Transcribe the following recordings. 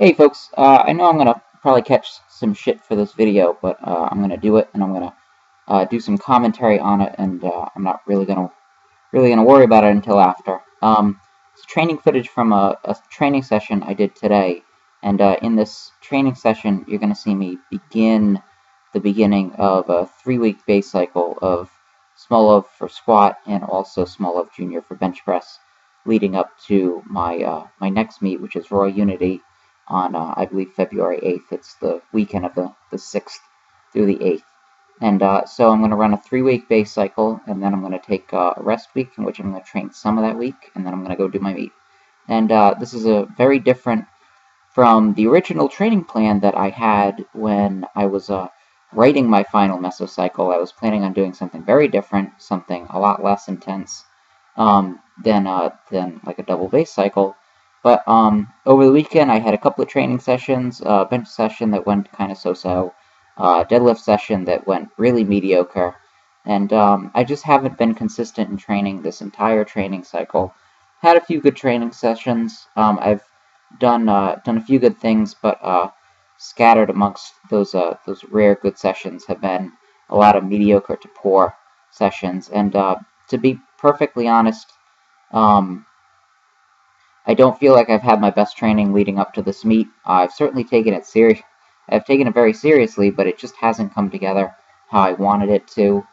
Hey folks, I know I'm going to probably catch some shit for this video, but I'm going to do it, and I'm going to do some commentary on it, and I'm not really going to worry about it until after. It's training footage from a training session I did today, and in this training session you're going to see me begin the beginning of a 3-week base cycle of small love for squat and also small love junior for bench press, leading up to my my next meet, which is Raw Unity, on, I believe, February 8th. It's the weekend of the 6th through the 8th. And so I'm going to run a 3-week base cycle, and then I'm going to take a rest week in which I'm going to train some of that week, and then I'm going to go do my meet. And this is a very different from the original training plan that I had when I was writing my final mesocycle. I was planning on doing something very different, something a lot less intense than like a double base cycle. But over the weekend, I had a couple of training sessions, bench session that went kind of so-so, deadlift session that went really mediocre, and I just haven't been consistent in training this entire training cycle. Had a few good training sessions. I've done a few good things, but scattered amongst those rare good sessions have been a lot of mediocre to poor sessions. And to be perfectly honest, I don't feel like I've had my best training leading up to this meet. I've certainly taken it very seriously, but it just hasn't come together how I wanted it to.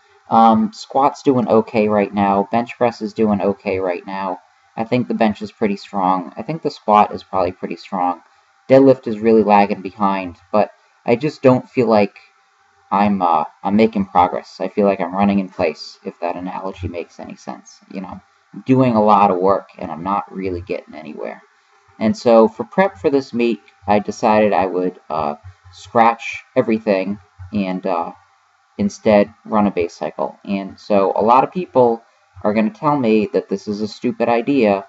Squat's doing okay right now. Bench press is doing okay right now. I think the bench is pretty strong. I think the squat is probably pretty strong. Deadlift is really lagging behind, but I just don't feel like I'm making progress. I feel like I'm running in place, if that analogy makes any sense. You know, I'm doing a lot of work and I'm not really getting anywhere. And so for prep for this meet, I decided I would scratch everything and instead run a base cycle. And so a lot of people are going to tell me that this is a stupid idea.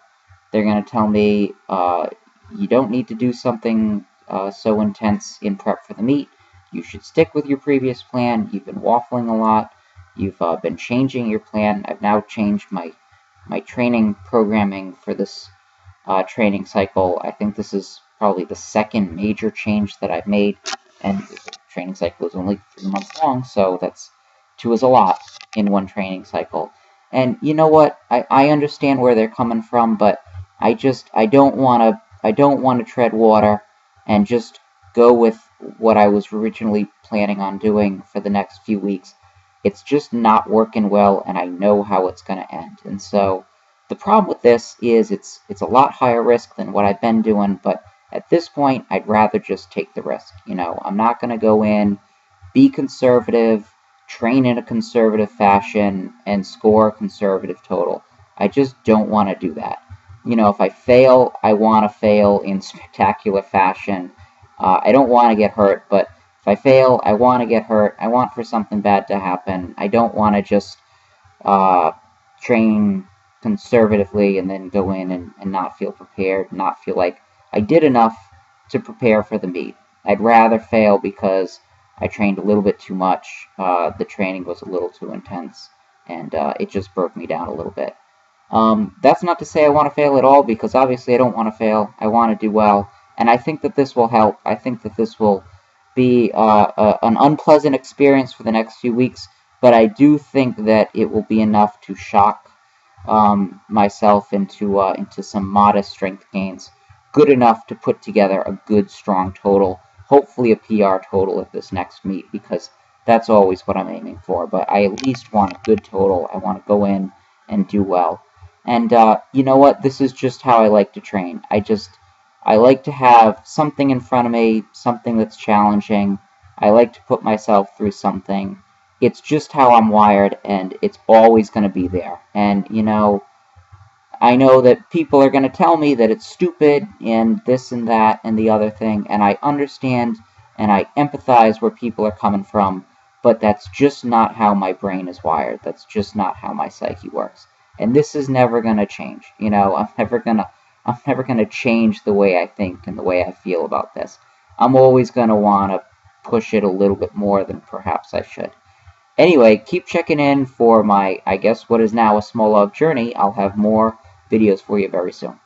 They're going to tell me you don't need to do something so intense in prep for the meet. You should stick with your previous plan. You've been waffling a lot. You've been changing your plan. I've now changed my training programming for this training cycle. I think this is probably the second major change that I've made, and the training cycle is only 3 months long, so that's 2 is a lot in one training cycle. And you know what? I understand where they're coming from, but I don't want to tread water and just go with what I was originally planning on doing for the next few weeks. It's just not working well, and I know how it's going to end. And so the problem with this is it's a lot higher risk than what I've been doing, but at this point, I'd rather just take the risk. You know, I'm not going to go in, be conservative, train in a conservative fashion, and score a conservative total. I just don't want to do that. You know, if I fail, I want to fail in spectacular fashion. I don't want to get hurt, but if I fail, I want to get hurt. I want for something bad to happen. I don't want to just train conservatively and then go in and not feel prepared, not feel like I did enough to prepare for the meet. I'd rather fail because I trained a little bit too much. The training was a little too intense, and it just broke me down a little bit. That's not to say I want to fail at all, because obviously I don't want to fail. I want to do well, and I think that this will help. I think that this will be an unpleasant experience for the next few weeks, but I do think that it will be enough to shock myself into some modest strength gains, good enough to put together a good, strong total, hopefully a PR total at this next meet, because that's always what I'm aiming for. But I at least want a good total. I want to go in and do well. And you know what? This is just how I like to train. I like to have something in front of me, something that's challenging. I like to put myself through something. It's just how I'm wired, and it's always going to be there. And, you know, I know that people are going to tell me that it's stupid and this and that and the other thing, and I understand and I empathize where people are coming from, but that's just not how my brain is wired. That's just not how my psyche works. And this is never going to change. You know, I'm never going to change the way I think and the way I feel about this. I'm always going to want to push it a little bit more than perhaps I should. Anyway, keep checking in for my, I guess, what is now a small love journey. I'll have more videos for you very soon.